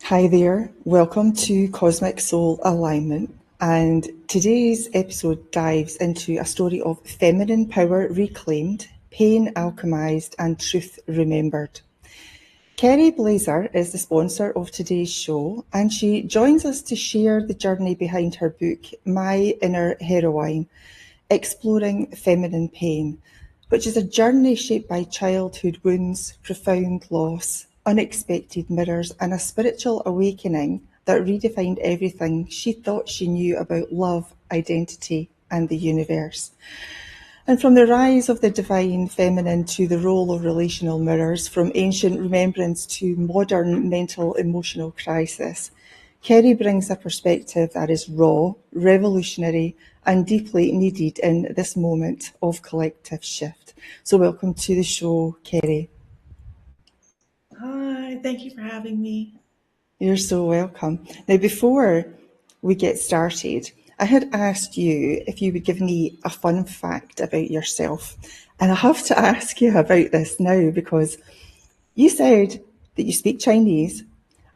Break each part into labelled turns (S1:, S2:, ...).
S1: Hi there, welcome to Cosmic Soul Alignment. And today's episode dives into a story of feminine power reclaimed, pain alchemized, and truth remembered. Kerry Blazer is the sponsor of today's show, and she joins us to share the journey behind her book, My Inner Heroine, Exploring Feminine Pain, which is a journey shaped by childhood wounds, profound loss, unexpected mirrors, and a spiritual awakening that redefined everything she thought she knew about love, identity, and the universe. And from the rise of the divine feminine to the role of relational mirrors, from ancient remembrance to modern mental emotional crisis, Kerry brings a perspective that is raw, revolutionary, and deeply needed in this moment of collective shift. So, welcome to the show, Kerry.
S2: Hi, thank you for having me.
S1: You're so welcome. Now, before we get started, I had asked you if you would give me a fun fact about yourself. And I have to ask you about this now because you said that you speak Chinese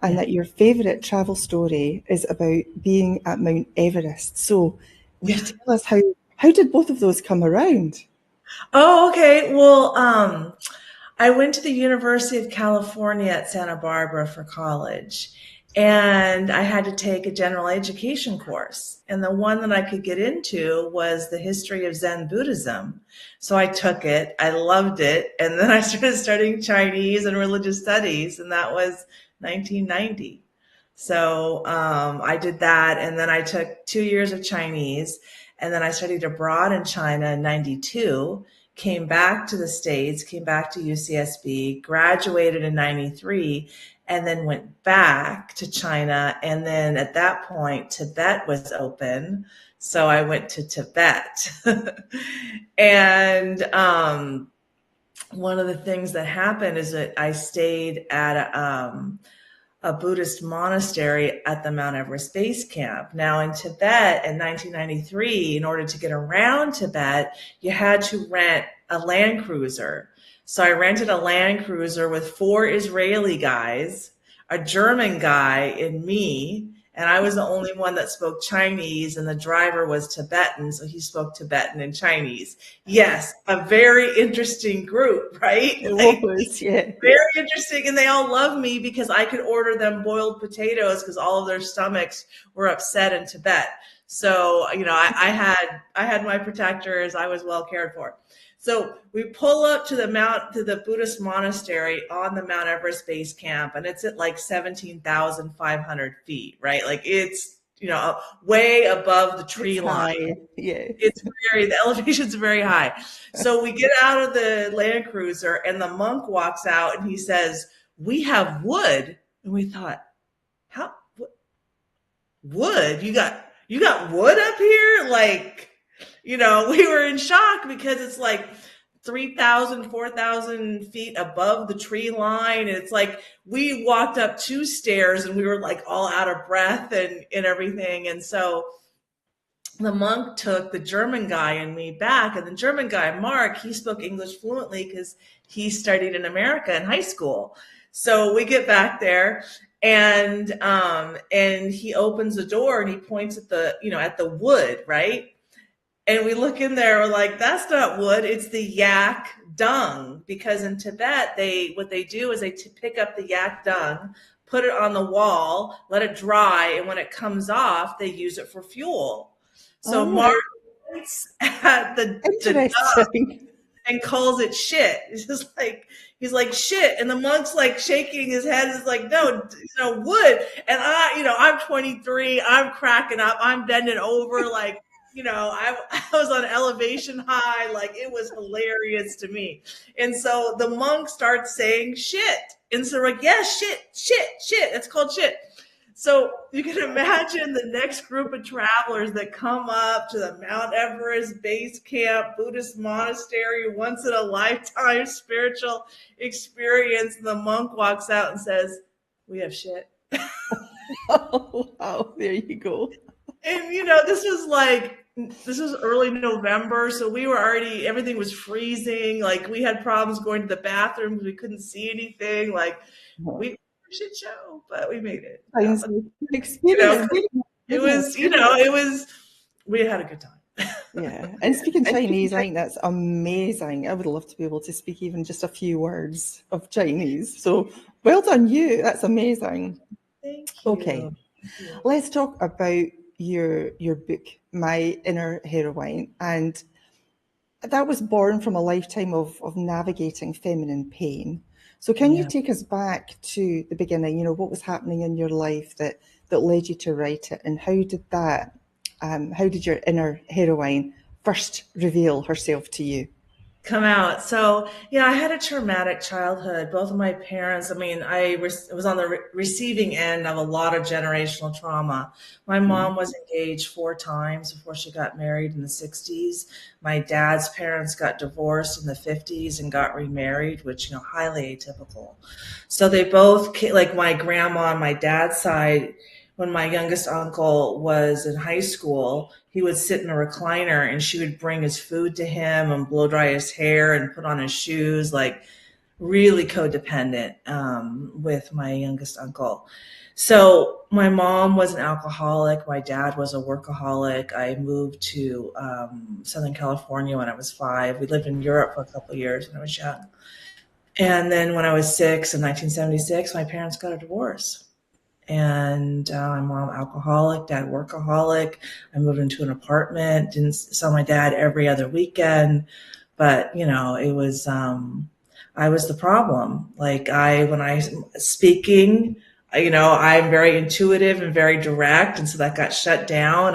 S1: and
S2: Yeah.
S1: that your favourite travel story is about being at Mount Everest. So, will you
S2: Yeah.
S1: tell us how did both of those come around?
S2: Oh, okay. Well, I went to the University of California at Santa Barbara for college, and I had to take a general education course. And the one that I could get into was the history of Zen Buddhism. So I took it, I loved it, and then I started studying Chinese and religious studies, and that was 1990. So I did that, and then I took 2 years of Chinese, and then I studied abroad in China in 92, came back to the States, came back to UCSB, graduated in 93, and then went back to China. And then at that point, Tibet was open. So I went to Tibet. and one of the things that happened is that I stayed at a Buddhist monastery at the Mount Everest base camp. Now, in Tibet in 1993, in order to get around Tibet, you had to rent a Land Cruiser. So I rented a Land Cruiser with 4 Israeli guys, a German guy, and me. And I was the only one that spoke Chinese, and the driver was Tibetan, so he spoke Tibetan and Chinese. Yes, a very interesting group, right?
S1: It
S2: Like,
S1: was, yeah.
S2: very interesting, and they all love me because I could order them boiled potatoes because all of their stomachs were upset in Tibet. So I had my protectors. I was well cared for. So we pull up to the Buddhist monastery on the Mount Everest base camp, and it's at like 17,500 feet, right? Like it's way above the
S1: It's
S2: tree line.
S1: high, yeah.
S2: The elevation's very high. So we get out of the Land Cruiser and the monk walks out and he says, "We have wood." And we thought, "How wood? You got wood up here?" Like, we were in shock because it's like 3,000, 4,000 feet above the tree line. And it's like we walked up 2 stairs and we were like all out of breath and everything. And so the monk took the German guy and me back. And the German guy, Mark, he spoke English fluently because he studied in America in high school. So we get back there, and he opens the door and he points at the wood, right? And we look in there, we're like, that's not wood, it's the yak dung. Because in Tibet, what they do is they pick up the yak dung, put it on the wall, let it dry, and when it comes off, they use it for fuel. So
S1: All
S2: Mark
S1: right,
S2: points at the dung
S1: interesting.
S2: and calls it shit. It's just like he's like shit, and the monk's like shaking his head. Is like, no, wood. And I'm 23. I'm cracking up. I'm bending over like. I was on elevation high, like it was hilarious to me. And so the monk starts saying shit. And so we're like, yeah, shit, shit, shit. It's called shit. So you can imagine the next group of travelers that come up to the Mount Everest base camp, Buddhist monastery, once in a lifetime spiritual experience. And the monk walks out and says, "We have shit."
S1: Oh, wow, there you go.
S2: And this was early November, so we were already, everything was freezing. Like we had problems going to the bathroom because we couldn't see anything. Like
S1: Uh-huh.
S2: we shit show, but we made it.
S1: Sounds like an
S2: You know,
S1: experience.
S2: it
S1: Goodness.
S2: was, it was, we had a good time.
S1: Yeah. And speaking Chinese, I think that's amazing. I would love to be able to speak even just a few words of Chinese. So well done you. That's amazing.
S2: Thank
S1: Okay.
S2: you. Thank you.
S1: Let's talk about your book, My Inner Heroine. And that was born from a lifetime of navigating feminine pain. So can you
S2: Yeah.
S1: take us back to the beginning? What was happening in your life that led you to write it, and how did your inner heroine first reveal herself to you?
S2: Come out. So, yeah, I had a traumatic childhood. Both of my parents, I mean, was on the receiving end of a lot of generational trauma. My mom was engaged 4 times before she got married in the 60s. My dad's parents got divorced in the 50s and got remarried, which, highly atypical. So they both, like my grandma on my dad's side, when my youngest uncle was in high school, he would sit in a recliner and she would bring his food to him and blow dry his hair and put on his shoes, like really codependent with my youngest uncle. So my mom was an alcoholic. My dad was a workaholic. I moved to Southern California when I was 5. We lived in Europe for a couple of years when I was young. And then when I was 6 in 1976, my parents got a divorce. And my mom alcoholic, dad workaholic. I moved into an apartment, didn't saw my dad every other weekend, but it was I was the problem. Like when I speaking, I'm very intuitive and very direct, and so that got shut down.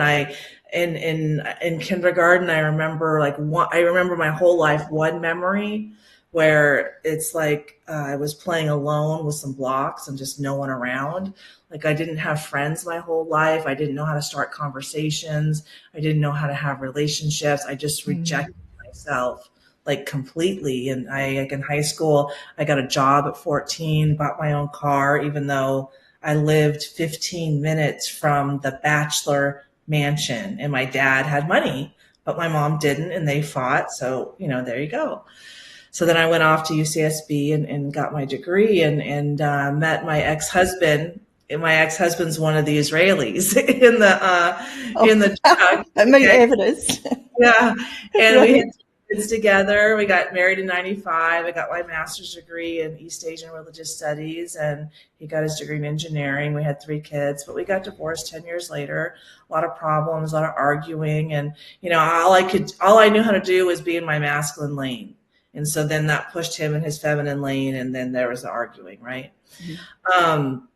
S2: In kindergarten, I remember I remember my whole life one memory where it's like I was playing alone with some blocks and just no one around. Like I didn't have friends my whole life. I didn't know how to start conversations. I didn't know how to have relationships. I just rejected myself like completely. And like in high school, I got a job at 14, bought my own car, even though I lived 15 minutes from the bachelor mansion and my dad had money, but my mom didn't and they fought. So, there you go. So then I went off to UCSB and got my degree and met my ex-husband. And my ex-husband's one of the Israelis
S1: Oh,
S2: in the truck.
S1: at Mount
S2: Okay.
S1: Everest.
S2: Yeah. And we had
S1: Right.
S2: kids together. We got married in 95. I got my master's degree in East Asian religious studies and he got his degree in engineering. We had 3 kids, but we got divorced 10 years later. A lot of problems, a lot of arguing. And, all I knew how to do was be in my masculine lane. And so then that pushed him in his feminine lane. And then there was the arguing, right? Um,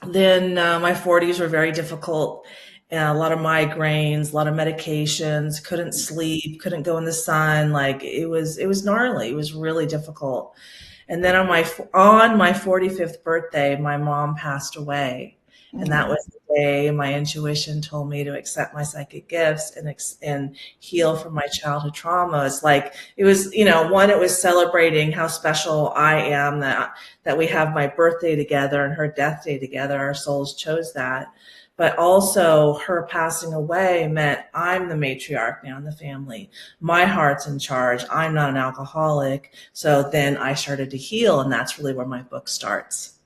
S2: then my 40s were very difficult. A lot of migraines, a lot of medications, couldn't sleep, couldn't go in the sun. Like it was gnarly. It was really difficult. And then on my 45th birthday, my mom passed away. And that was the day my intuition told me to accept my psychic gifts and heal from my childhood traumas. Like it was, one, it was celebrating how special I am that we have my birthday together and her death day together. Our souls chose that. But also her passing away meant I'm the matriarch now in the family. My heart's in charge. I'm not an alcoholic. So then I started to heal, and that's really where my book starts.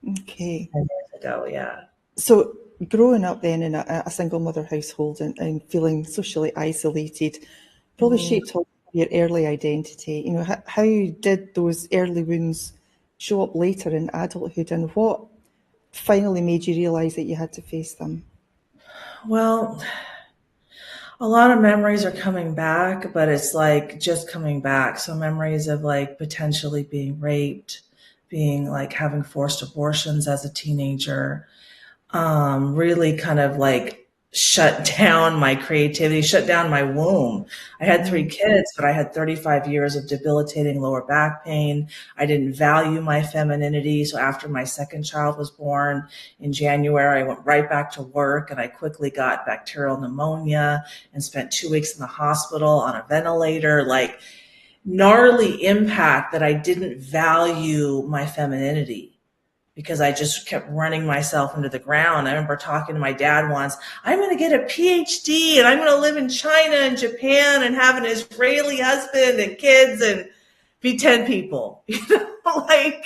S1: Okay.
S2: 10 years ago, yeah.
S1: So growing up then in a single mother household and feeling socially isolated probably shaped your early identity. How did those early wounds show up later in adulthood, and what finally made you realise that you had to face them?
S2: Well, a lot of memories are coming back, but it's like just coming back. So memories of like potentially being raped, being like having forced abortions as a teenager, really kind of like shut down my creativity, shut down my womb. I had 3 kids, but I had 35 years of debilitating lower back pain. I didn't value my femininity. So after my second child was born in January, I went right back to work and I quickly got bacterial pneumonia and spent 2 weeks in the hospital on a ventilator, like gnarly impact that I didn't value my femininity because I just kept running myself into the ground. I remember talking to my dad once, I'm going to get a PhD and I'm going to live in China and Japan and have an Israeli husband and kids. And be 10 people. Like,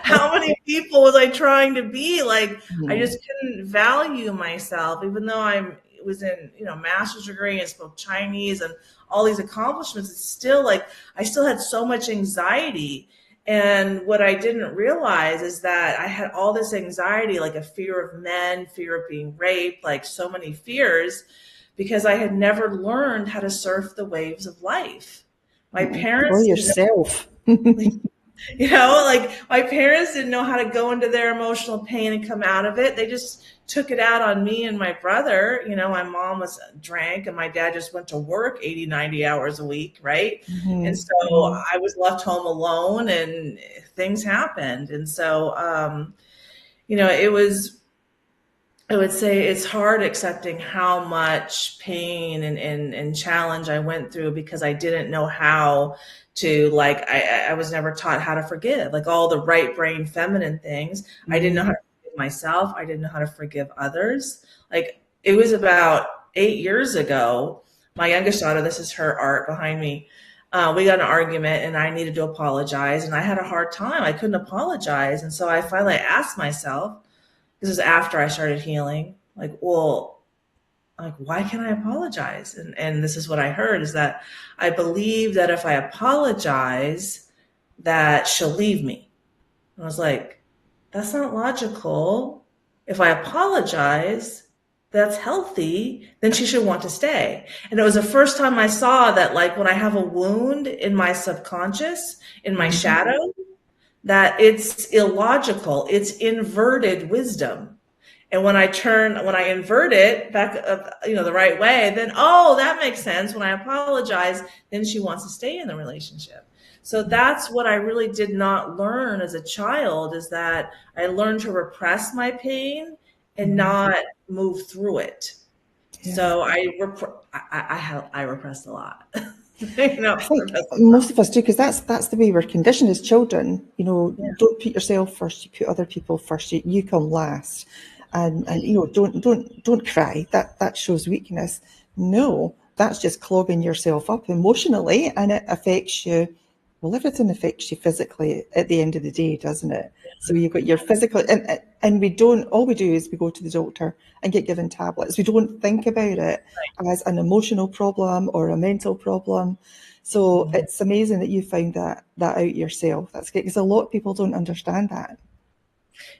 S2: how many people was I trying to be? Like, I
S1: Mhm.
S2: just couldn't value myself, even though I was in, master's degree and spoke Chinese and all these accomplishments. It's still like, I still had so much anxiety. And what I didn't realize is that I had all this anxiety, like a fear of men, fear of being raped, like so many fears, because I had never learned how to surf the waves of life. My
S1: Or
S2: parents didn't
S1: yourself.
S2: know, like my parents didn't know how to go into their emotional pain and come out of it. They just took it out on me and my brother. My mom was drank and my dad just went to work 80, 90 hours a week, right? And
S1: Mhm.
S2: so I was left home alone and things happened. And so, it was, I would say it's hard accepting how much pain and challenge I went through because I didn't know how to, like, I was never taught how to forgive, like all the right brain feminine things. I didn't know how
S1: Mhm.
S2: to forgive myself. I didn't know how to forgive others. Like, it was about 8 years ago. My youngest daughter, this is her art behind me. We got in an argument and I needed to apologize and I had a hard time. I couldn't apologize. And so I finally asked myself, this is after I started healing. Like, well, like, why can't I apologize? And this is what I heard is that I believe that if I apologize, that she'll leave me. And I was like, that's not logical. If I apologize, that's healthy, then she should want to stay. And it was the first time I saw that, like, when I have a wound in my subconscious, in my
S1: Mhm.
S2: shadow, that it's illogical. It's inverted wisdom. And when I invert it back, the right way, then, oh, that makes sense. When I apologize, then she wants to stay in the relationship. So that's what I really did not learn as a child, is that I learned to repress my pain and
S1: Mhm.
S2: not move through it.
S1: Yeah.
S2: So I repressed a lot.
S1: I think
S2: Repressed a lot.
S1: most of us do because that's the way we're conditioned as children.
S2: Yeah.
S1: Don't put yourself first. You put other people first. You come last, and don't cry. That shows weakness. No, that's just clogging yourself up emotionally, and it affects you. Well, everything affects you physically at the end of the day, doesn't it? So you've got your physical, and we don't. All we do is we go to the doctor and get given tablets. We don't think about it as an emotional problem or a mental problem. So
S2: Mhm.
S1: it's amazing that you found that out yourself. That's good because a lot of people don't understand that.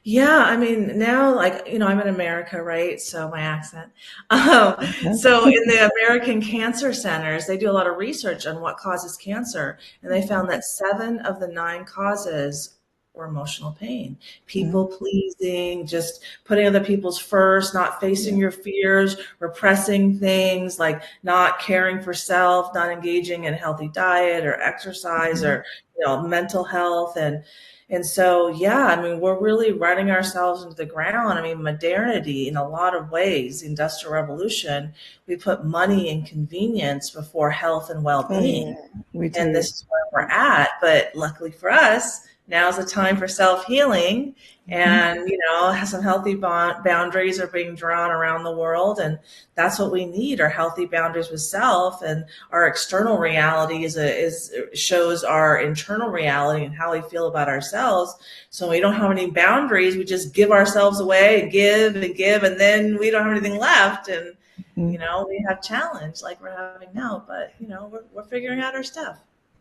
S2: Yeah, I mean, now, like, I'm in America, right? So my accent.
S1: Yeah.
S2: So in the American Cancer Centers, they do a lot of research on what causes cancer, and they found that 7 of the 9 causes were emotional pain,
S1: Yeah.
S2: people pleasing, just putting other people's first, not facing
S1: Yeah.
S2: your fears, repressing things, like not caring for self, not engaging in a healthy diet or exercise
S1: Mhm.
S2: or, mental health. And so, yeah, I mean, we're really running ourselves into the ground. I mean, modernity, in a lot of ways, the Industrial Revolution, we put money and convenience before health and well
S1: Oh
S2: being.
S1: yeah, we
S2: And
S1: do.
S2: this is where we're at. But luckily for us, now's the time for self healing.
S1: Mhm.
S2: And, some healthy boundaries are being drawn around the world. And that's what we need, are healthy boundaries with self. And our external reality is shows our internal reality and how we feel about ourselves. So we don't have any boundaries. We just give ourselves away and give and give. And then we don't have anything left. And,
S1: Mhm.
S2: we have challenge like we're having now, but we're figuring out our stuff.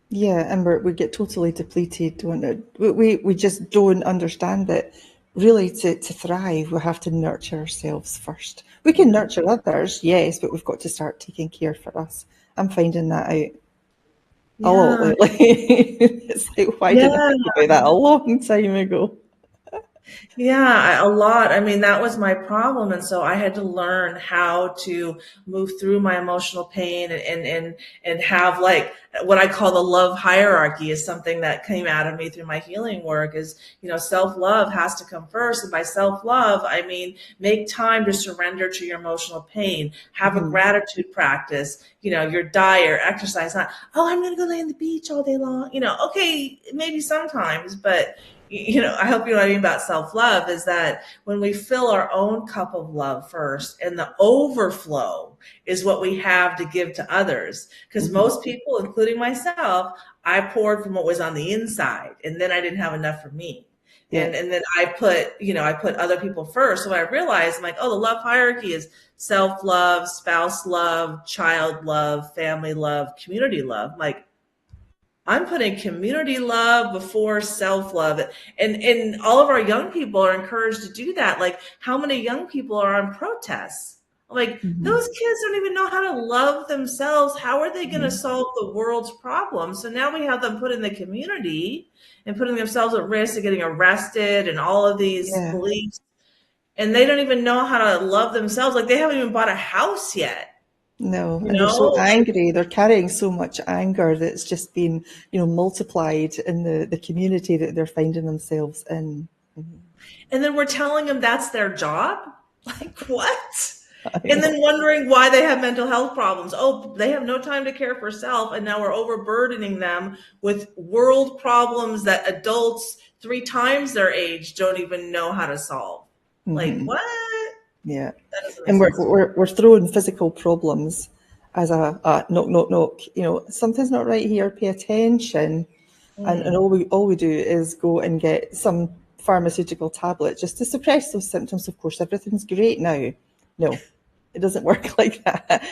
S1: Yeah, and we get totally depleted, don't it? We just don't understand that really to thrive, we have to nurture ourselves first. We can
S2: Yeah.
S1: nurture others, yes, but we've got to start taking care for us. I'm finding that out a lot
S2: Yeah.
S1: lately. It's like, why didn't I
S2: Yeah.
S1: think about that a long time ago?
S2: Yeah, a lot. I mean, that was my problem. And so I had to learn how to move through my emotional pain and have, like, what I call the love hierarchy, is something that came out of me through my healing work. Is, self-love has to come first. And by self-love, I mean, make time to surrender to your emotional pain, have a
S1: Mhm.
S2: gratitude practice, your diet or exercise, not, oh, I'm going to go lay on the beach all day long. Okay, maybe sometimes, but I hope you know what I mean about self-love is that when we fill our own cup of love first, and the overflow is what we have to give to others. Because
S1: Mhm.
S2: most people, including myself, I poured from what was on the inside, and then I didn't have enough for me.
S1: Yeah.
S2: And then I put other people first. So when I realized, I'm like, oh, the love hierarchy is self-love, spouse love, child love, family love, community love. I'm like, I'm putting community love before self-love. And all of our young people are encouraged to do that. Like, how many young people are on protests? Like,
S1: Mhm.
S2: those kids don't even know how to love themselves. How are they going to
S1: Mhm.
S2: solve the world's problems? So now we have them put in the community and putting themselves at risk of getting arrested and all of these
S1: Yeah.
S2: beliefs. And they don't even know how to love themselves. Like, they haven't even bought a house yet.
S1: No,
S2: You
S1: and they're
S2: know,
S1: so
S2: like,
S1: angry. They're carrying so much anger that's just been, multiplied in the community that they're finding themselves in. Mhm.
S2: and then we're telling them that's their job. Like, what?
S1: I
S2: And then
S1: know.
S2: wondering why they have mental health problems. Oh, they have no time to care for self, and now we're overburdening them with world problems that adults 3 times their age don't even know how to solve. Like,
S1: Hmm.
S2: what?
S1: Yeah.
S2: That doesn't make
S1: And we're,
S2: sense to me.
S1: we're, we're throwing physical problems as a knock, knock, knock. Something's not right here, pay attention. And
S2: Mm.
S1: all we do is go and get some pharmaceutical tablet just to suppress those symptoms. Of course, everything's great now. No, it doesn't work like that.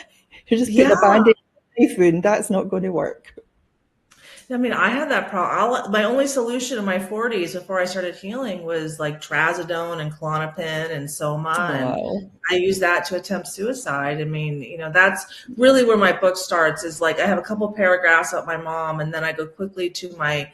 S1: You're just putting
S2: Yeah.
S1: a band-aid on a knife wound. That's not going to work.
S2: I mean, I had that problem. My only solution in my 40s before I started healing was like trazodone and Klonopin and Soma, and
S1: Wow.
S2: I used that to attempt suicide. I mean, that's really where my book starts. Is like I have a couple paragraphs about my mom, and then I go quickly to my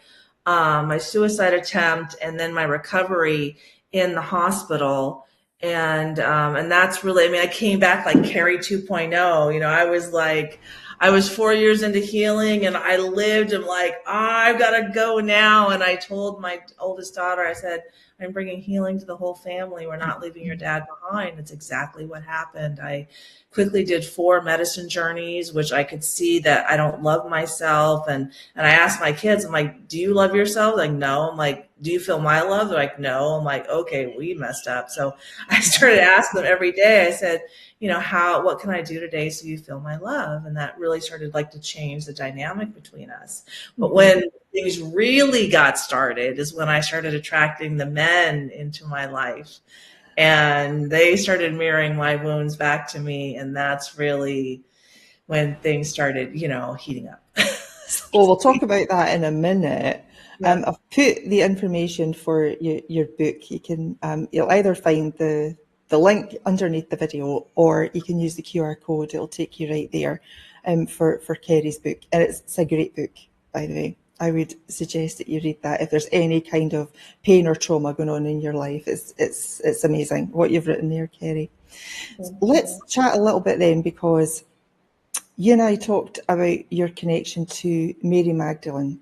S2: suicide attempt, and then my recovery in the hospital. And that's really, I mean, I came back like Kerry 2.0. I was 4 years into healing, and I lived. I'm like, I've got to go now. And I told my oldest daughter, I said, I'm bringing healing to the whole family. We're not leaving your dad behind. It's exactly what happened. I quickly did 4 medicine journeys, which I could see that I don't love myself. And I asked my kids, I'm like, do you love yourself? Like, no. I'm like, do you feel my love? They're like, no. I'm like, okay, we messed up. So I started asking them every day. I said, what can I do today so you feel my love? And that really started like to change the dynamic between us. But
S1: Hmm.
S2: when things really got started is when I started attracting the men into my life, and they started mirroring my wounds back to me. And that's really when things started, heating up.
S1: Well, we'll talk about that in a minute.
S2: Yeah.
S1: I've put the information for your book. You'll either find the link underneath the video, or you can use the QR code. It'll take you right there, for Kerry's book. And it's a great book, by the way. I would suggest that you read that if there's any kind of pain or trauma going on in your life. It's amazing what you've written there, Kerry.
S2: Thank
S1: Let's
S2: you.
S1: chat a little bit then, because you and I talked about your connection to Mary Magdalene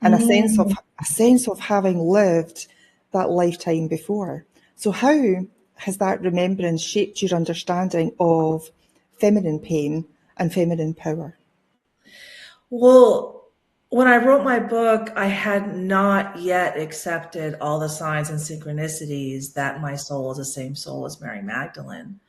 S1: and
S2: Mm.
S1: a sense of having lived that lifetime before. So how has that remembrance shaped your understanding of feminine pain and feminine power?
S2: Well, when I wrote my book, I had not yet accepted all the signs and synchronicities that my soul is the same soul as Mary Magdalene.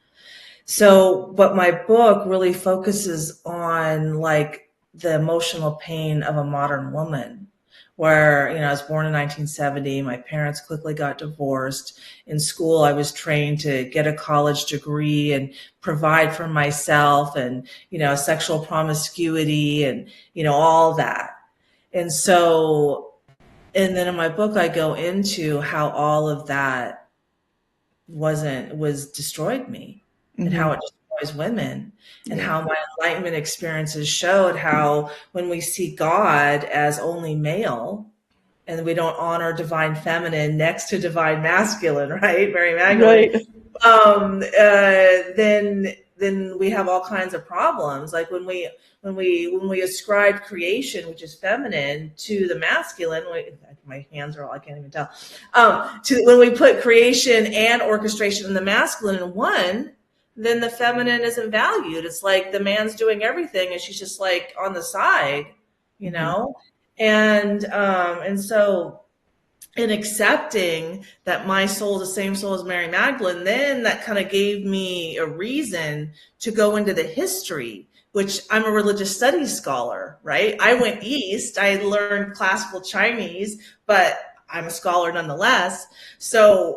S2: So, but my book really focuses on like the emotional pain of a modern woman. Where, I was born in 1970. My parents quickly got divorced. In school, I was trained to get a college degree and provide for myself, and, sexual promiscuity and, all that. And so, and then in my book, I go into how all of that was destroyed me, and how
S1: Hmm.
S2: it destroys women, and
S1: Yeah.
S2: how my enlightenment experiences showed how when we see God as only male and we don't honor divine feminine next to divine masculine, right? Mary Magdalene,
S1: Right.
S2: then we have all kinds of problems. Like when we ascribe creation, which is feminine, to the masculine. My hands are all, I can't even tell. To when we put creation and orchestration in the masculine in one, then the feminine isn't valued. It's like the man's doing everything, and she's just like on the side, you
S1: Hmm.
S2: know. And so in accepting that my soul is the same soul as Mary Magdalene, then that kind of gave me a reason to go into the history, which I'm a religious studies scholar, right? I went east, I learned classical Chinese, but I'm a scholar nonetheless. So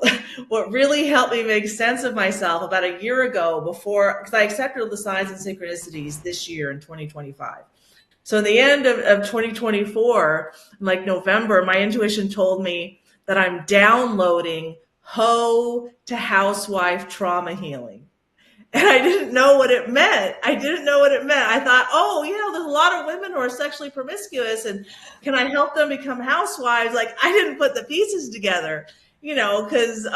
S2: what really helped me make sense of myself about a year ago, before, because I accepted the signs and synchronicities this year in 2025. So in the end of 2024, like November, my intuition told me that I'm downloading Ho to Housewife Trauma Healing. And I didn't know what it meant. I didn't know what it meant. I thought, oh, there's a lot of women who are sexually promiscuous, and can I help them become housewives? Like, I didn't put the pieces together, because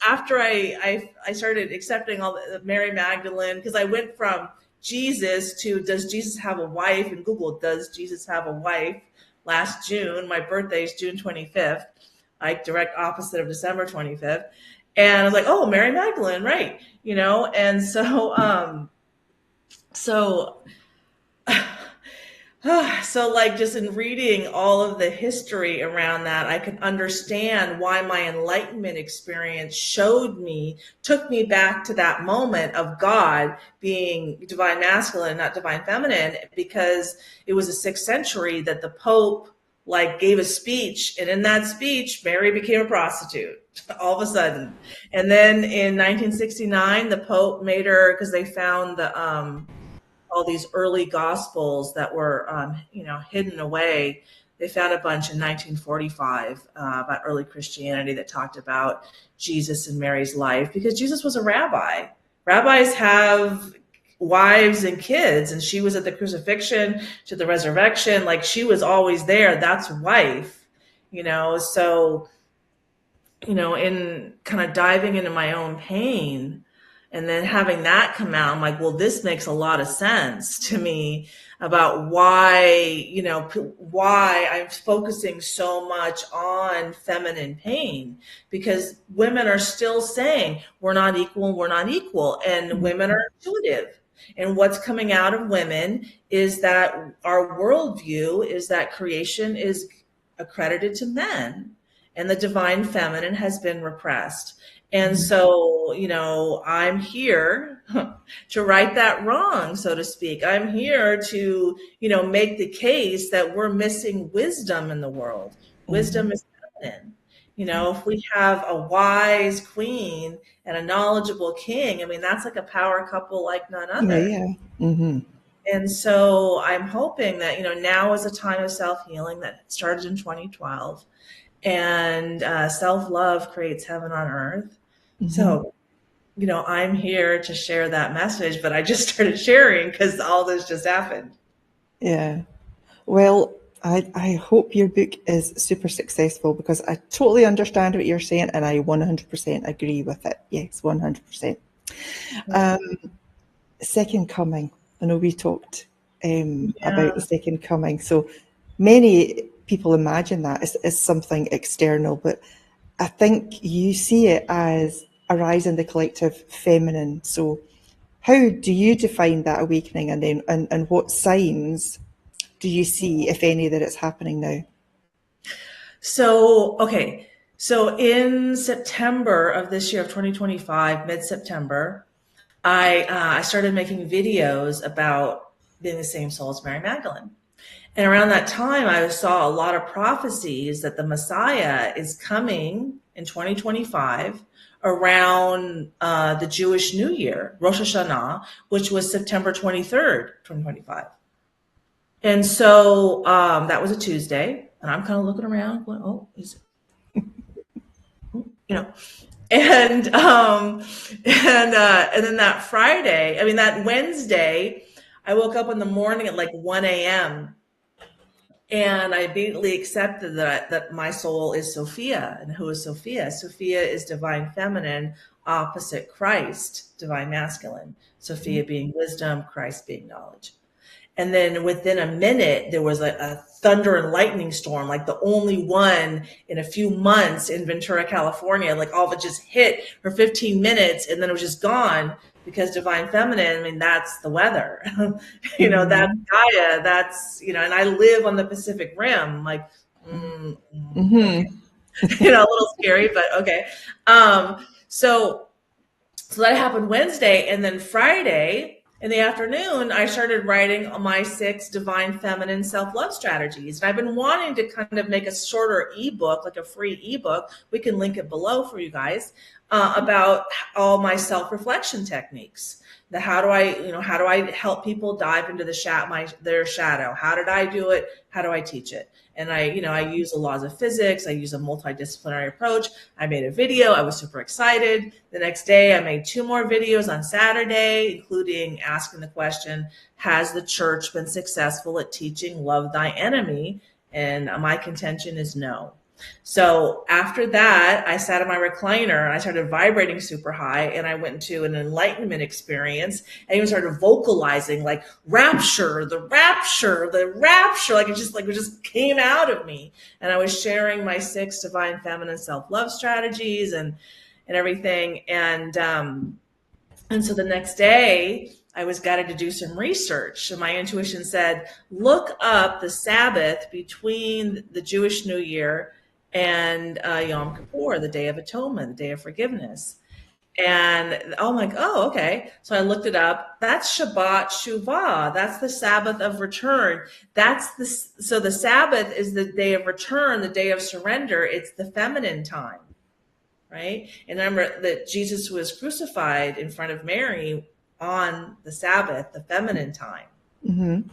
S2: after I started accepting all the Mary Magdalene, because I went from Jesus to does Jesus have a wife, and Google does Jesus have a wife last June. My birthday is June 25th, like direct opposite of December 25th. And I was like, oh, Mary Magdalene, right? And so so like just in reading all of the history around that, I could understand why my enlightenment experience took me back to that moment of God being divine masculine, not divine feminine, because it was the 6th century that the Pope like gave a speech, and in that speech Mary became a prostitute all of a sudden. And then in 1969 the Pope made her, because they found all these early gospels that were hidden away. They found a bunch in 1945 about early Christianity that talked about Jesus and Mary's life, because Jesus was a rabbi. Rabbis have wives and kids, and she was at the crucifixion to the resurrection. Like, she was always there. That's wife. So in kind of diving into my own pain and then having that come out, I'm like, well, this makes a lot of sense to me about why I'm focusing so much on feminine pain, because women are still saying we're not equal, and women are intuitive. And what's coming out of women is that our worldview is that creation is accredited to men, and the divine feminine has been repressed. And so, I'm here to right that wrong, so to speak. I'm here to, make the case that we're missing wisdom in the world. Wisdom is feminine. If we have a wise queen and a knowledgeable king, I mean, that's like a power couple like none other.
S1: Yeah. Mm-hmm.
S2: And so I'm hoping that, now is a time of self-healing that started in 2012. And self-love creates heaven on earth. So, I'm here to share that message, but I just started sharing because all this just happened.
S1: Yeah. Well, I hope your book is super successful, because I totally understand what you're saying and I 100% agree with it. Yes, 100%. Second coming. I know we talked about the second coming. So many people imagine that as something external, but I think you see it as a rise in the collective feminine. So how do you define that awakening, and then and what signs do you see, if any, that it's happening now?
S2: So, okay. So in September of this year of 2025, mid-September, I started making videos about being the same soul as Mary Magdalene. And around that time, I saw a lot of prophecies that the Messiah is coming in 2025 around the Jewish New Year, Rosh Hashanah, which was September 23rd, 2025. And so that was a Tuesday. And I'm kind of looking around going, oh, is it? And then that Friday, I mean, that Wednesday, I woke up in the morning at like 1 a.m. and I immediately accepted that my soul is Sophia. And who is Sophia? Sophia is divine feminine, opposite Christ, divine masculine. Sophia being wisdom, Christ being knowledge. And then within a minute, there was a thunder and lightning storm, like the only one in a few months in Ventura, California. Like, all of it just hit for 15 minutes and then it was just gone, because divine feminine, I mean, that's the weather. That's Gaia. That's, and I live on the Pacific Rim. Like, okay. a little scary, but okay. So that happened Wednesday, and then Friday in the afternoon, I started writing my 6 divine feminine self-love strategies. And I've been wanting to kind of make a shorter ebook, like a free ebook. We can link it below for you guys, about all my self-reflection techniques. How do I help people dive into their shadow? How did I do it? How do I teach it? And I use the laws of physics. I use a multidisciplinary approach. I made a video. I was super excited. The next day, I made 2 more videos on Saturday, including asking the question, has the church been successful at teaching love thy enemy? And my contention is no. So after that, I sat in my recliner and I started vibrating super high, and I went into an enlightenment experience. I even started vocalizing like rapture, the rapture, the rapture. Like it just came out of me. And I was sharing my 6 divine feminine self-love strategies and everything. And so the next day, I was guided to do some research. And my intuition said, look up the Sabbath between the Jewish New Year and Yom Kippur, the Day of Atonement, the Day of Forgiveness. And I'm like, oh, okay. So I looked it up. That's Shabbat Shuvah. That's the Sabbath of return. So the Sabbath is the day of return, the day of surrender. It's the feminine time, right? And remember that Jesus was crucified in front of Mary on the Sabbath, the feminine time.
S1: Mm-hmm.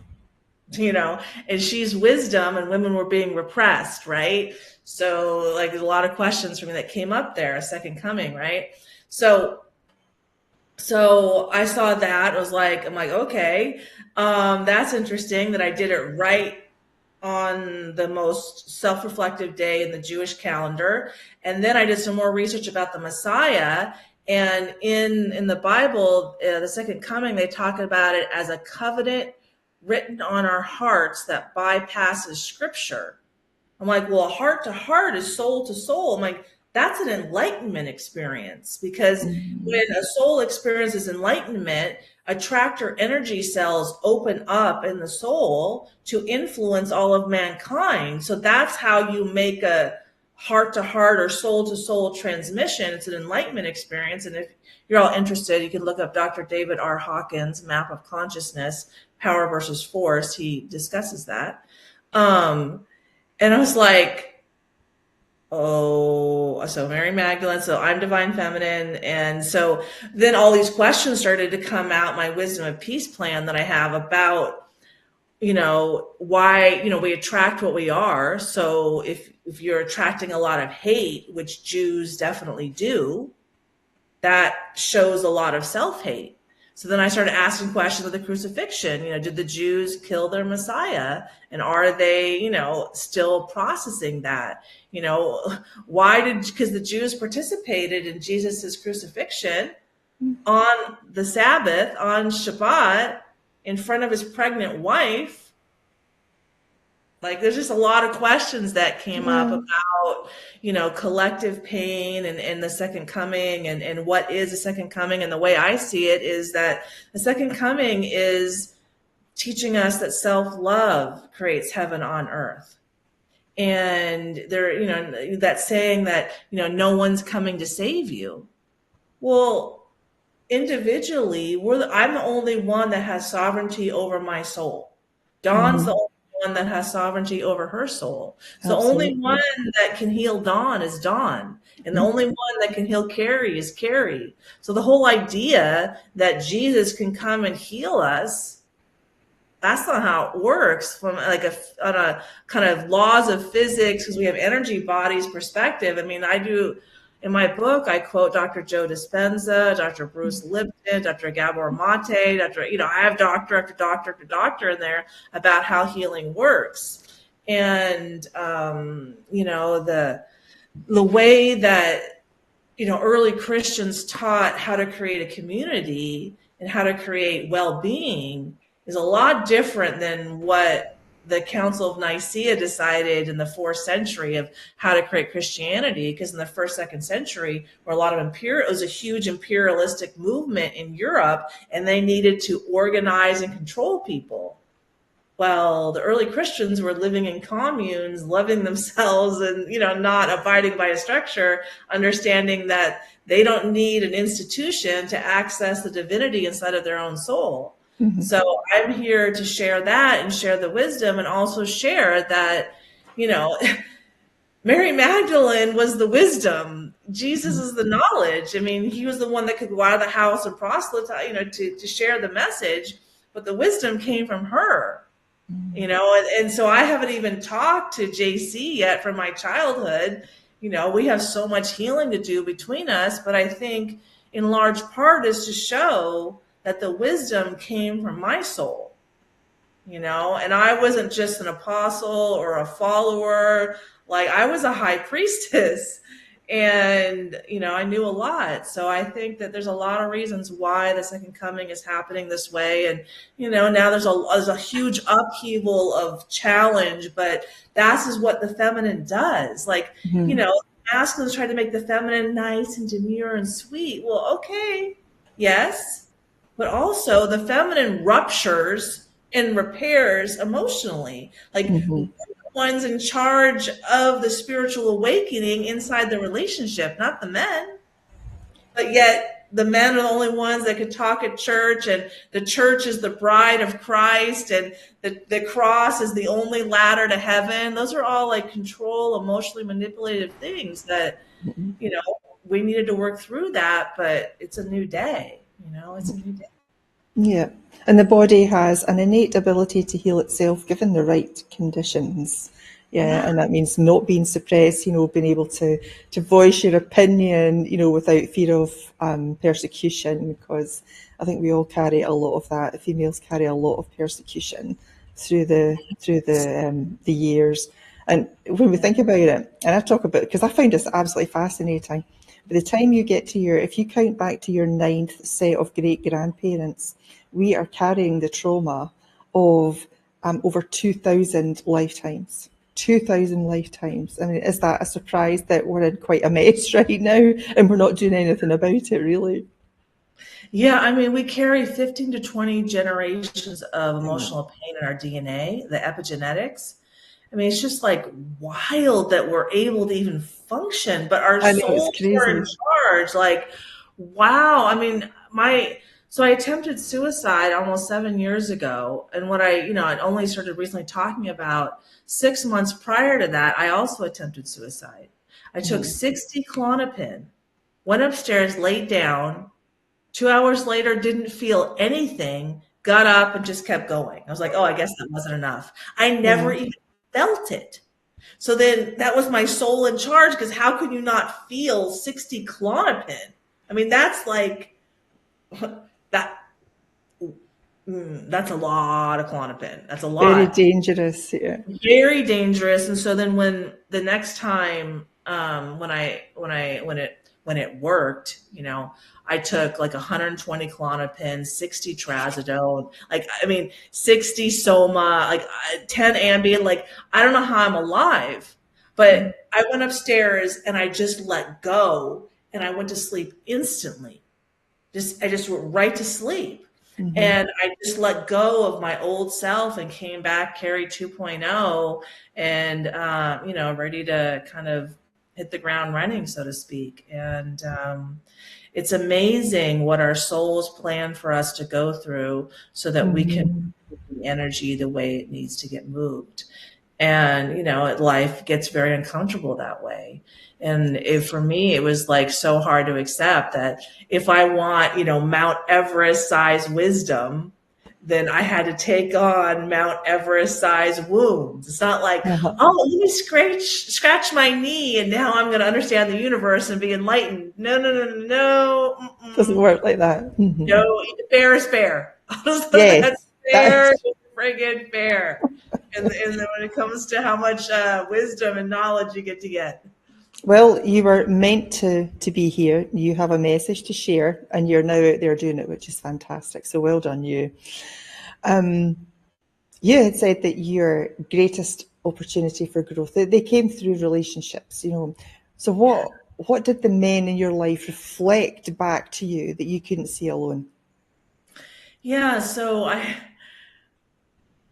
S2: And she's wisdom, and women were being repressed, right? So like there's a lot of questions for me that came up there, a second coming, right? So I saw that. I'm like, okay, that's interesting that I did it right on the most self-reflective day in the Jewish calendar. And then I did some more research about the Messiah. And in the Bible, the second coming, they talk about it as a covenant written on our hearts that bypasses scripture. I'm like, well, heart to heart is soul to soul. I'm like, that's an enlightenment experience, because when a soul experiences enlightenment, attractor energy cells open up in the soul to influence all of mankind. So that's how you make a heart to heart or soul to soul transmission. It's an enlightenment experience. And if you're all interested, you can look up Dr. David R. Hawkins' Map of Consciousness, Power versus Force. He discusses that. And I was like, oh, so Mary Magdalene, so I'm divine feminine. And so then all these questions started to come out, my wisdom of peace plan that I have about, why, we attract what we are. So if you're attracting a lot of hate, which Jews definitely do, that shows a lot of self-hate. So then I started asking questions of the crucifixion. Did the Jews kill their Messiah? And are they, still processing that? Because the Jews participated in Jesus's crucifixion on the Sabbath, on Shabbat, in front of his pregnant wife. Like, there's just a lot of questions that came up about, collective pain and the second coming and what is the second coming. And the way I see it is that the second coming is teaching us that self-love creates heaven on earth. And that saying that, no one's coming to save you. Well, individually, I'm the only one that has sovereignty over my soul. Dawn's the only one that has sovereignty over her soul. So the only one that can heal Dawn is Dawn. And the only one that can heal Kerry is Kerry. So the whole idea that Jesus can come and heal us, that's not how it works from on a kind of laws of physics, because we have energy bodies perspective. I mean, in my book, I quote Dr. Joe Dispenza, Dr. Bruce Lipton, Dr. Gabor Mate, I have doctor after doctor after doctor in there about how healing works. And, the way that, early Christians taught how to create a community and how to create well-being is a lot different than what the Council of Nicaea decided in the 4th century of how to create Christianity. Because in the 1st, 2nd century, where a lot of it was a huge imperialistic movement in Europe, and they needed to organize and control people. Well, the early Christians were living in communes, loving themselves and, not abiding by a structure, understanding that they don't need an institution to access the divinity inside of their own soul.
S1: Mm-hmm.
S2: So I'm here to share that and share the wisdom and also share that, you know, Mary Magdalene was the wisdom. Jesus is the knowledge. I mean, he was the one that could go out of the house and proselytize, to share the message, but the wisdom came from her. And so I haven't even talked to JC yet from my childhood. We have so much healing to do between us, but I think in large part is to show that the wisdom came from my soul, and I wasn't just an apostle or a follower. Like, I was a high priestess and, I knew a lot. So I think that there's a lot of reasons why the second coming is happening this way. And, now there's a huge upheaval of challenge, but that's is what the feminine does. Like,
S1: Mm-hmm.
S2: masculines try to make the feminine nice and demure and sweet. Well, okay. Yes. But also the feminine ruptures and repairs emotionally. Like, we're
S1: Mm-hmm.
S2: the ones in charge of the spiritual awakening inside the relationship, not the men. But yet the men are the only ones that could talk at church, and the church is the bride of Christ, and the cross is the only ladder to heaven. Those are all like control, emotionally manipulative things that, you know, we needed to work through that, but it's a new day. It's a new day.
S1: Yeah. And the body has an innate ability to heal itself given the right conditions. Yeah,
S2: Yeah.
S1: and that means not being suppressed, being able to voice your opinion, without fear of persecution, because I think we all carry a lot of that. Females carry a lot of persecution through the years. And when we think about it, and I talk about, because I find this absolutely fascinating, by the time you get to if you count back to your ninth set of great grandparents, we are carrying the trauma of over 2,000 lifetimes. 2,000 lifetimes. I mean, is that a surprise that we're in quite a mess right now and we're not doing anything about it, really?
S2: Yeah, I mean, we carry 15 to 20 generations of
S1: I know.
S2: emotional pain in our DNA, the epigenetics. I mean, it's just like wild that we're able to even function, but our
S1: I know, it's
S2: souls are in
S1: crazy.
S2: charge. Like, wow. I mean, so I attempted suicide almost 7 years ago. And I only started recently talking about 6 months prior to that, I also attempted suicide. I took
S1: Mhm.
S2: 60 Klonopin, went upstairs, laid down. 2 hours later, didn't feel anything, got up and just kept going. I was like, oh, I guess that wasn't enough. I never
S1: Yeah.
S2: even felt it. So then that was my soul in charge, because how could you not feel 60 Klonopin? I mean, that's like that. That's a lot of Klonopin. That's a
S1: Very
S2: lot.
S1: dangerous. Yeah.
S2: Very dangerous. And so then when the next time when it worked, I took like 120 Klonopin, 60 trazodone, like, I mean, 60 soma, like 10 ambien. Like, I don't know how I'm alive, but I went upstairs and I just let go and I went to sleep instantly. I just went right to sleep.
S1: Mm-hmm.
S2: And I just let go of my old self and came back Kerry 2.0, and, ready to kind of hit the ground running, so to speak. And it's amazing what our souls plan for us to go through so that we can
S1: Mm-hmm.
S2: move the energy the way it needs to get moved. And, life gets very uncomfortable that way. And for me, it was like so hard to accept that if I want, Mount Everest size wisdom, then I had to take on Mount Everest size wounds. It's not like,
S1: Uh-huh.
S2: oh, let me scratch my knee and now I'm going to understand the universe and be enlightened. No, no, no, no, no.
S1: Doesn't
S2: Mm-mm.
S1: work like that. Mm-hmm.
S2: No, fair is fair. That's
S1: Yes, that
S2: fair,
S1: is.
S2: friggin' fair. And then when it comes to how much wisdom and knowledge you get to get.
S1: Well, you were meant to be here. You have a message to share, and you're now out there doing it, which is fantastic. So well done, you. You had said that your greatest opportunity for growth, they came through relationships. So
S2: Yeah.
S1: what did the men in your life reflect back to you that you couldn't see alone?
S2: Yeah. So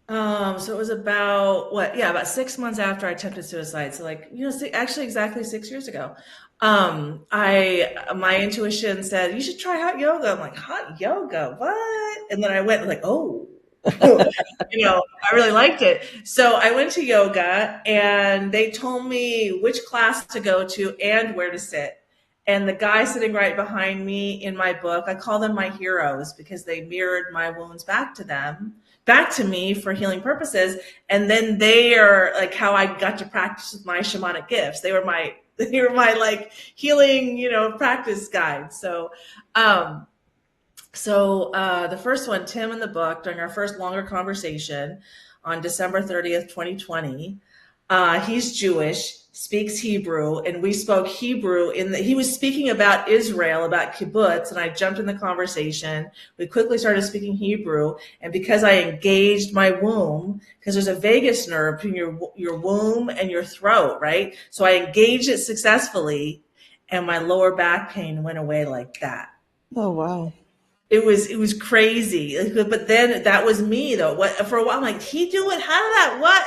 S2: So it was about about 6 months after I attempted suicide. So like, actually exactly 6 years ago. My intuition said, you should try hot yoga. I'm like, hot yoga, what? And then I went like, oh, I really liked it. So I went to yoga and they told me which class to go to and where to sit. And the guy sitting right behind me in my book, I call them my heroes because they mirrored my wounds back to me for healing purposes. And then they are like how I got to practice my shamanic gifts. They were my like healing, practice guides. The first one, Tim in the book, during our first longer conversation on December 30th, 2020, he's Jewish, speaks Hebrew, and we spoke Hebrew. He was speaking about Israel, about kibbutz, and I jumped in the conversation. We quickly started speaking Hebrew, and because I engaged my womb, because there's a vagus nerve between your womb and your throat, right? So I engaged it successfully, and my lower back pain went away like that.
S1: Oh, wow.
S2: It was crazy. But then that was me though. What for a while I'm like, he do it? How did that? What?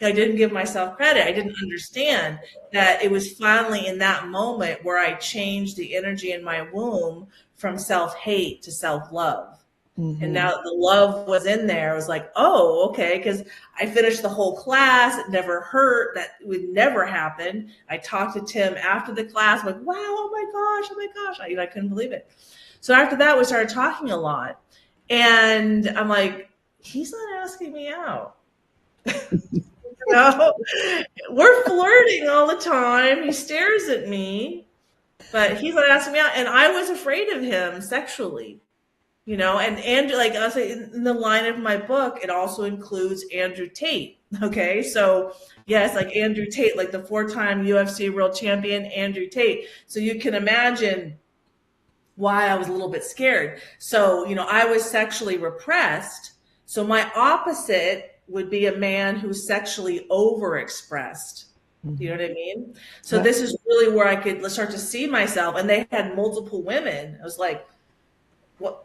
S2: I didn't give myself credit. I didn't understand that it was finally in that moment where I changed the energy in my womb from self-hate to self-love. And
S1: Mm-hmm.
S2: now the love was in there. I was like, oh, okay, because I finished the whole class. It never hurt. That would never happen. I talked to Tim after the class. I'm like, wow, oh my gosh. I couldn't believe it. So after that, we started talking a lot. And I'm like, he's not asking me out. know? We're flirting all the time. He stares at me, but he's not asking me out. And I was afraid of him sexually. And Andrew, like I say in the line of my book, it also includes Andrew Tate. Okay. So yes, like Andrew Tate, like the 4-time UFC world champion, Andrew Tate. So you can imagine why I was a little bit scared. So, I was sexually repressed. So my opposite would be a man who's sexually overexpressed. Do you know what I mean? So
S1: Yeah.
S2: this is really where I could start to see myself. And they had multiple women. I was like, what?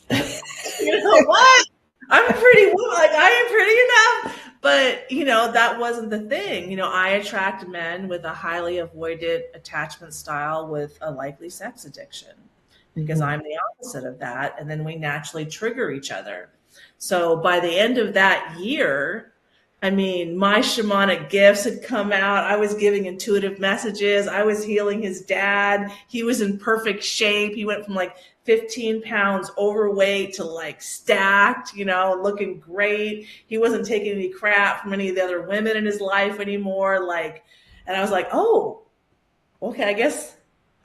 S2: What? I'm a pretty woman. Like I am pretty enough. But, that wasn't the thing. I attract men with a highly avoided attachment style with a likely sex addiction because
S1: Mm-hmm.
S2: I'm the opposite of that. And then we naturally trigger each other. So by the end of that year, I mean, my shamanic gifts had come out. I was giving intuitive messages. I was healing his dad. He was in perfect shape. He went from like 15 pounds overweight to like stacked, looking great. He wasn't taking any crap from any of the other women in his life anymore. And I was like, oh, okay, I guess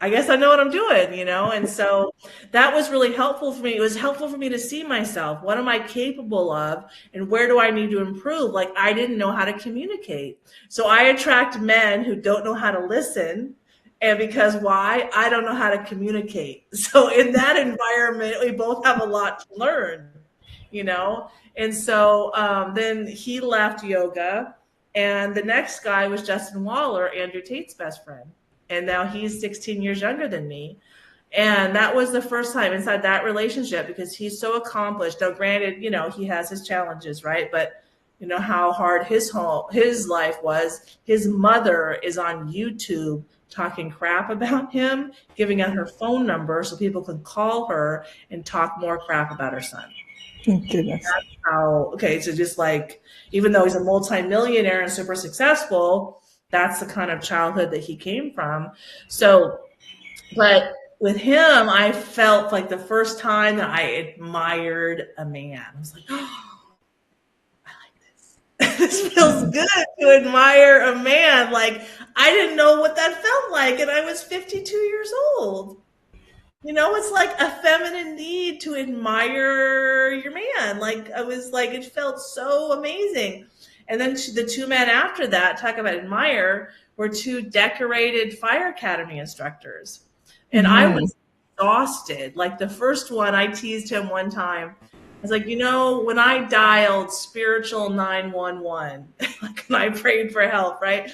S2: I know what I'm doing, And so that was really helpful for me. It was helpful for me to see myself. What am I capable of? And where do I need to improve? Like I didn't know how to communicate. So I attract men who don't know how to listen. And because why? I don't know how to communicate. So in that environment, we both have a lot to learn, you know? And so then he left yoga. And the next guy was Justin Waller, Andrew Tate's best friend. And now he's 16 years younger than me. And that was the first time inside that relationship because he's so accomplished. Now, granted, he has his challenges, right? But you know how hard his life was. His mother is on YouTube talking crap about him, giving out her phone number so people can call her and talk more crap about her son.
S1: Oh, goodness.
S2: So just like, even though he's a multimillionaire and super successful, that's the kind of childhood that he came from. So, but with him, I felt like the first time that I admired a man. I was like, oh, I like this. This feels good to admire a man. Like, I didn't know what that felt like. And I was 52 years old. It's like a feminine need to admire your man. Like I was like, it felt so amazing. And then the two men after that, talk about admire, were two decorated fire academy instructors. And I
S1: Mm-hmm.
S2: was exhausted. Like the first one, I teased him one time. I was like, when I dialed spiritual 911, like when I prayed for help, right?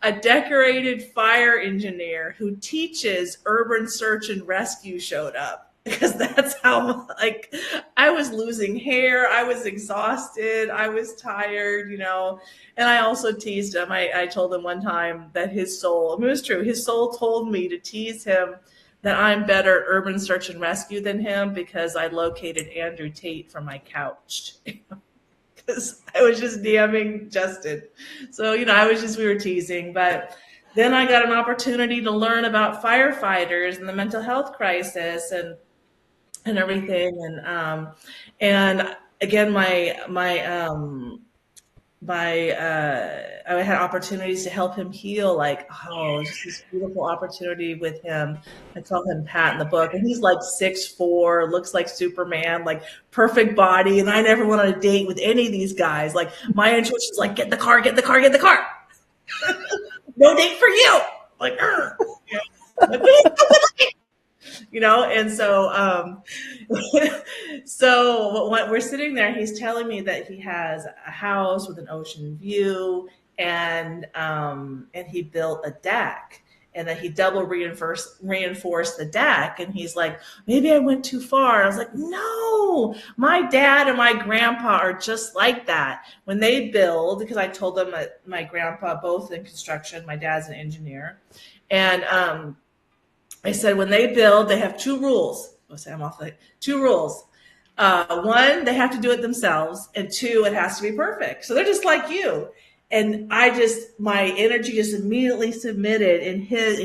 S2: A decorated fire engineer who teaches urban search and rescue showed up. because that's how, like, I was losing hair, I was exhausted, I was tired, and I also teased him. I told him one time that his soul, I mean, it was true, his soul told me to tease him that I'm better at urban search and rescue than him because I located Andrew Tate from my couch. Because I was just DMing Justin. So, we were teasing. But then I got an opportunity to learn about firefighters and the mental health crisis and everything. And again, I had opportunities to help him heal, like, just this beautiful opportunity with him. I call him Pat in the book, and he's like 6'4", looks like Superman, like perfect body. And I never went on a date with any of these guys. Like, my intuition is like, get the car, get the car, get the car. No date for you. Like, and so when we're sitting there, he's telling me that he has a house with an ocean view, and he built a deck, and that he double reinforced the deck. And he's like, maybe I went too far. I was like, no, my dad and my grandpa are just like that. When they build, because I told them that my grandpa, both in construction, my dad's an engineer, and I said, when they build, they have two rules. Two rules. One, they have to do it themselves. And two, it has to be perfect. So they're just like you. And my energy just immediately submitted, and his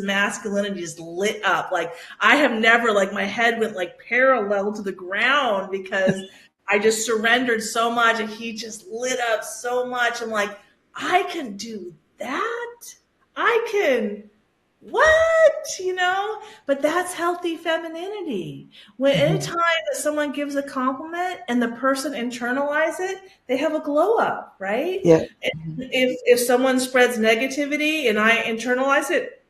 S2: masculinity just lit up. Like, I have never, like, my head went like parallel to the ground because I just surrendered so much, and he just lit up so much. I'm like, I can do that. I can, what? But that's healthy femininity. When anytime that someone gives a compliment and the person internalize it, they have a glow up, right?
S1: Yeah.
S2: If someone spreads negativity and I internalize it,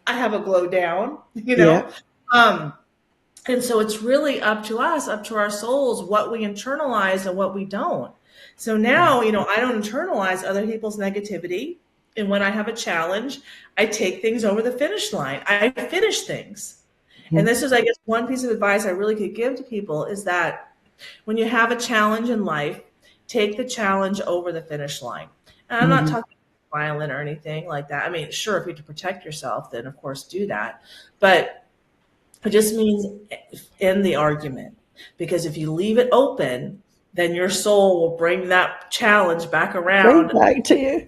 S2: I have a glow down,
S1: Yeah.
S2: And so it's really up to us, up to our souls, what we internalize and what we don't. So now, I don't internalize other people's negativity. And when I have a challenge, I take things over the finish line. I finish things. And this is, I guess, one piece of advice I really could give to people is that when you have a challenge in life, take the challenge over the finish line. And I'm not talking violent or anything like that. I mean, sure, if you have to protect yourself, then of course do that. But it just means end the argument. Because if you leave it open, then your soul will bring that challenge back around.
S1: Right back to you.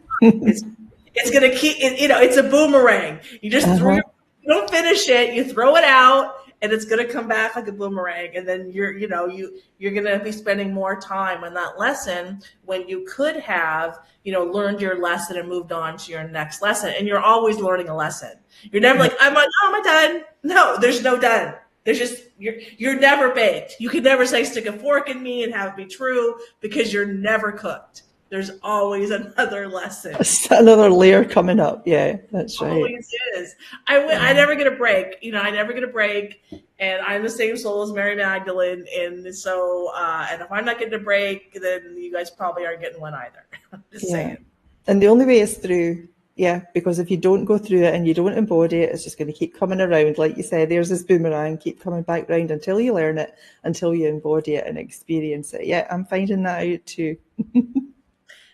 S2: It's going to keep, it's a boomerang. You just you don't finish it, you throw it out, and it's going to come back like a boomerang. And then you're going to be spending more time on that lesson when you could have, learned your lesson and moved on to your next lesson. And you're always learning a lesson. You're never like, am I done? No, there's no done. There's just, you're never baked. You can never say stick a fork in me and have it be true, because you're never cooked. There's always another lesson.
S1: Another layer coming up. Yeah, that's right.
S2: Always is. I never get a break. I never get a break. And I'm the same soul as Mary Magdalene. And so, and if I'm not getting a break, then you guys probably aren't getting one either. I'm just saying.
S1: And the only way is through. Yeah, because if you don't go through it and you don't embody it, it's just going to keep coming around. Like you said, there's this boomerang, keep coming back round until you learn it, until you embody it and experience it. Yeah, I'm finding that out too.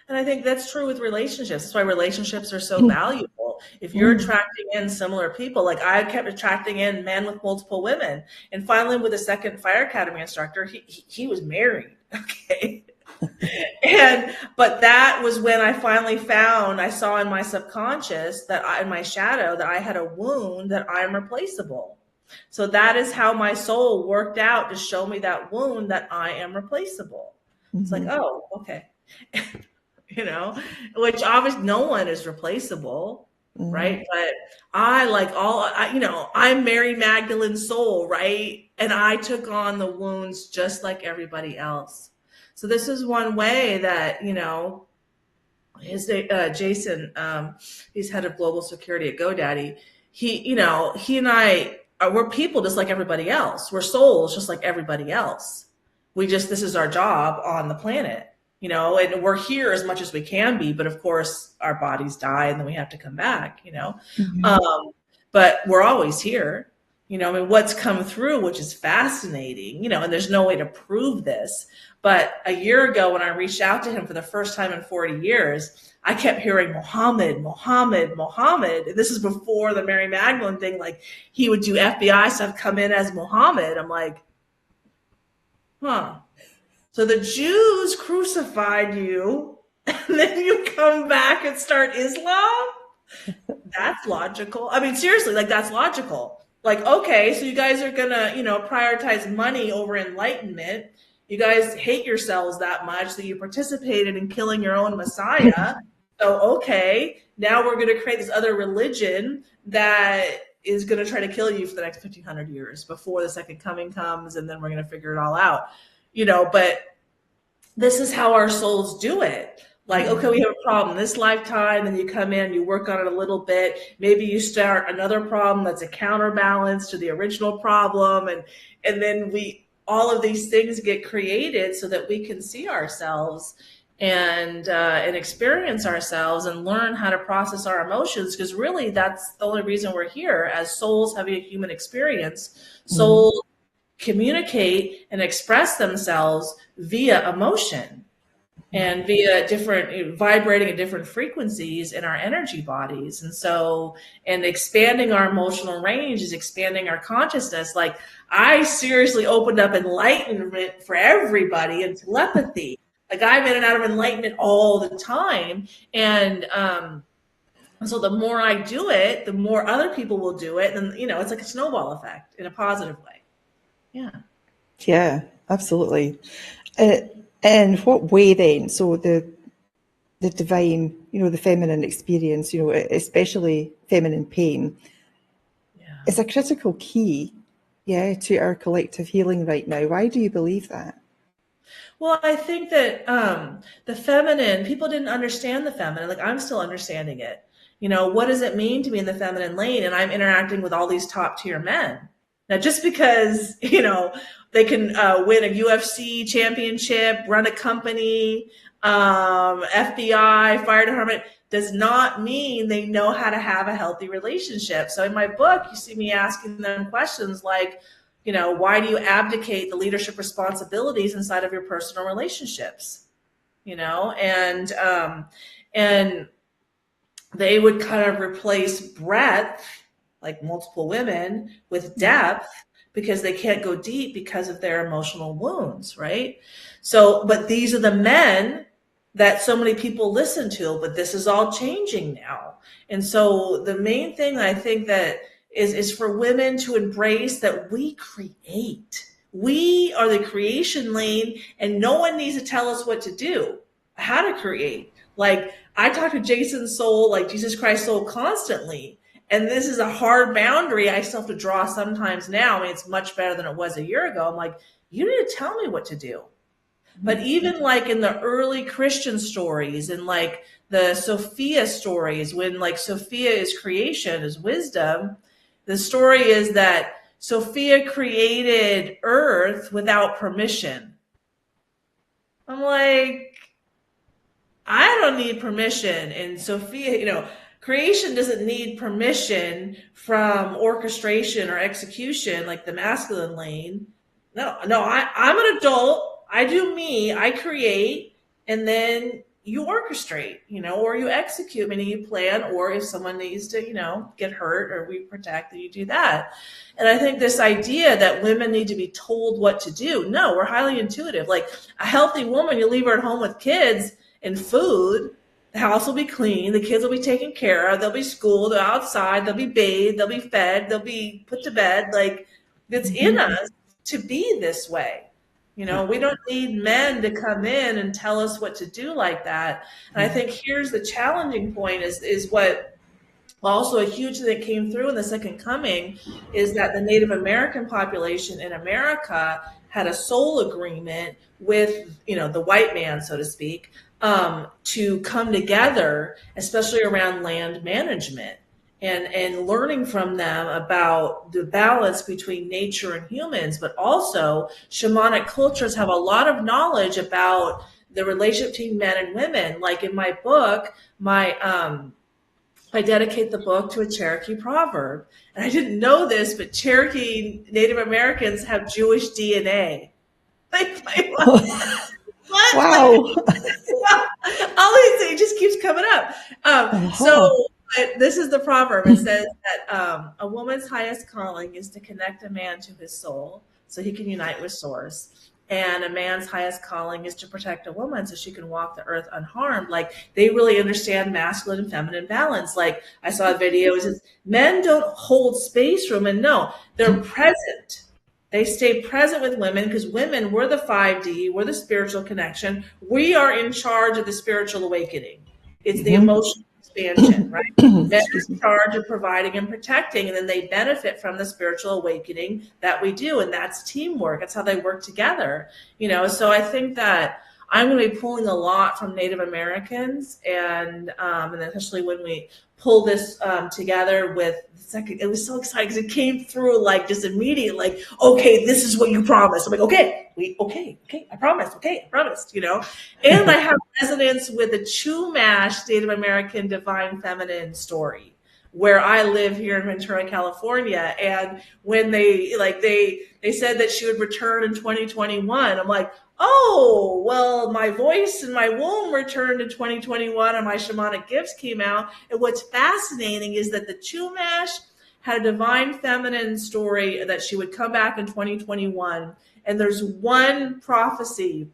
S2: And I think that's true with relationships. That's why relationships are so valuable. If you're attracting in similar people, like I kept attracting in men with multiple women. And finally, with a second fire academy instructor, he was married. Okay. But that was when I finally I saw in my subconscious in my shadow, that I had a wound that I'm replaceable. So that is how my soul worked out to show me that wound, that I am replaceable. It's like, oh, okay. Which obviously no one is replaceable, right? But I'm Mary Magdalene's soul, right? And I took on the wounds just like everybody else. So this is one way that, Jason, he's head of global security at GoDaddy. He and we're people just like everybody else. We're souls just like everybody else. This is our job on the planet. And we're here as much as we can be, but of course our bodies die and then we have to come back, but we're always here. I mean, what's come through, which is fascinating, and there's no way to prove this. But a year ago, when I reached out to him for the first time in 40 years, I kept hearing Muhammad, Muhammad, Muhammad. And this is before the Mary Magdalene thing. Like, he would do FBI stuff, come in as Muhammad. I'm like, huh. So the Jews crucified you, and then you come back and start Islam? That's logical. I mean, seriously, like, that's logical. Like, okay, so you guys are gonna, prioritize money over enlightenment. You guys hate yourselves that much that you participated in killing your own Messiah. So, okay, now we're gonna create this other religion that is gonna try to kill you for the next 1,500 years before the second coming comes, and then we're gonna figure it all out. But this is how our souls do it. Like, okay, we have a problem this lifetime, and you come in, you work on it a little bit. Maybe you start another problem that's a counterbalance to the original problem, and then all of these things get created so that we can see ourselves and experience ourselves and learn how to process our emotions. Because really, that's the only reason we're here as souls having a human experience. Souls communicate and express themselves via emotion and via different vibrating at different frequencies in our energy bodies. And expanding our emotional range is expanding our consciousness. Like, I seriously opened up enlightenment for everybody and telepathy. Like, I'm in and out of enlightenment all the time. And so the more I do it, the more other people will do it. And, it's like a snowball effect in a positive way. Yeah.
S1: Yeah, absolutely. In what way then? So the divine, the feminine experience, especially feminine pain, is a critical key, to our collective healing right now. Why do you believe that?
S2: Well, I think that the feminine, people didn't understand the feminine. Like, I'm still understanding it. What does it mean to be in the feminine lane? And I'm interacting with all these top tier men. Now, just because, they can win a UFC championship, run a company, FBI, fire department, does not mean they know how to have a healthy relationship. So in my book, you see me asking them questions like, why do you abdicate the leadership responsibilities inside of your personal relationships? And they would kind of replace breadth, like multiple women, with depth, because they can't go deep because of their emotional wounds, right? So, but these are the men that so many people listen to, but this is all changing now. And so the main thing I think that is for women to embrace that we create. We are the creation lane, and no one needs to tell us what to do, how to create. Like, I talk to Jason's soul, like Jesus Christ's soul, constantly. And this is a hard boundary I still have to draw sometimes now. I mean, it's much better than it was a year ago. I'm like, you need to tell me what to do. But even like in the early Christian stories and like the Sophia stories, when like Sophia is creation, is wisdom, the story is that Sophia created Earth without permission. I'm like, I don't need permission. And Sophia, creation doesn't need permission from orchestration or execution like the masculine lane. No, I'm an adult. I do me. I create, and then you orchestrate, or you execute, meaning you plan, or if someone needs to, get hurt or we protect, then you do that. And I think this idea that women need to be told what to do. No, we're highly intuitive. Like, a healthy woman, you leave her at home with kids and food. The house will be clean. The kids will be taken care of. They'll be schooled. They're outside. They'll be bathed. They'll be fed. They'll be put to bed. Like, it's in us to be this way. We don't need men to come in and tell us what to do like that. And I think here's the challenging point is what also a huge thing that came through in the second coming is that the Native American population in America had a soul agreement with, the white man, so to speak, to come together, especially around land management and learning from them about the balance between nature and humans. But also shamanic cultures have a lot of knowledge about the relationship between men and women. Like in my book, my I dedicate the book to a Cherokee proverb. And I didn't know this, but Cherokee Native Americans have Jewish DNA. Like what? Like,
S1: Wow.
S2: all these things just keeps coming up.
S1: Uh-huh.
S2: But this is the proverb. It says that a woman's highest calling is to connect a man to his soul so he can unite with source. And a man's highest calling is to protect a woman so she can walk the earth unharmed. Like they really understand masculine and feminine balance. Like I saw a video, it says men don't hold space for women. No, they're present. They stay present with women because women, we're the 5D, we're the spiritual connection. We are in charge of the spiritual awakening. It's the emotional expansion, right? Men are
S1: Excuse
S2: in
S1: me.
S2: charge of providing and protecting, and then they benefit from the spiritual awakening that we do. And that's teamwork. That's how they work together. So I think that I'm going to be pulling a lot from Native Americans, and especially when we pull this together with the second, it was so exciting because it came through like just immediate, like, okay, this is what you promised. I'm like, okay, I promised, I promised, And I have resonance with the Chumash Native American Divine Feminine story where I live here in Ventura, California. And when they said that she would return in 2021, I'm like, oh, well, my voice and my womb returned in 2021 and my shamanic gifts came out. And what's fascinating is that the Chumash had a divine feminine story that she would come back in 2021. And there's one prophecy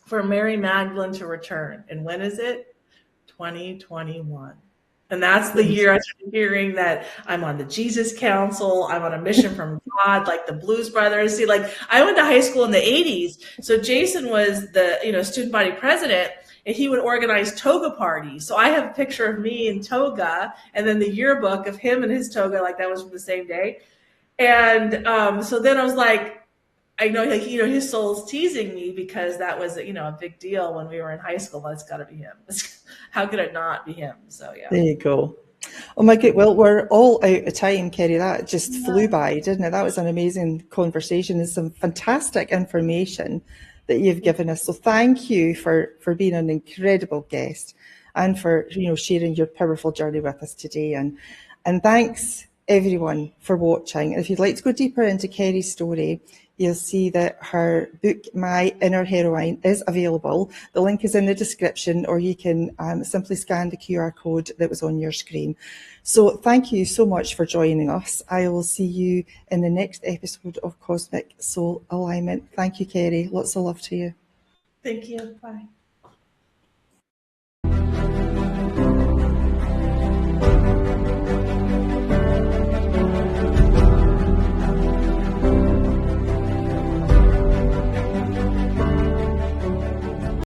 S2: for Mary Magdalene to return. And when is it? 2021. And that's the year I started hearing that I'm on the Jesus Council. I'm on a mission from God, like the Blues Brothers. See, like I went to high school in the 80s. So Jason was the, student body president, and he would organize toga parties. So I have a picture of me in toga and then the yearbook of him and his toga, like that was from the same day. And so then I was like, I know, like, his soul's teasing me because that was, a big deal when we were in high school. Well, it's got to be him. How could it not be him? So, yeah.
S1: There you go. Oh my God, well, we're all out of time, Kerry. That just flew by, didn't it? That was an amazing conversation and some fantastic information that you've given us. So thank you for being an incredible guest and for sharing your powerful journey with us today. And thanks everyone for watching. And if you'd like to go deeper into Kerry's story, you'll see that her book, My Inner Heroine, is available. The link is in the description, or you can simply scan the QR code that was on your screen. So thank you so much for joining us. I will see you in the next episode of Cosmic Soul Alignment. Thank you, Kerry. Lots of love to you.
S2: Thank you. Bye.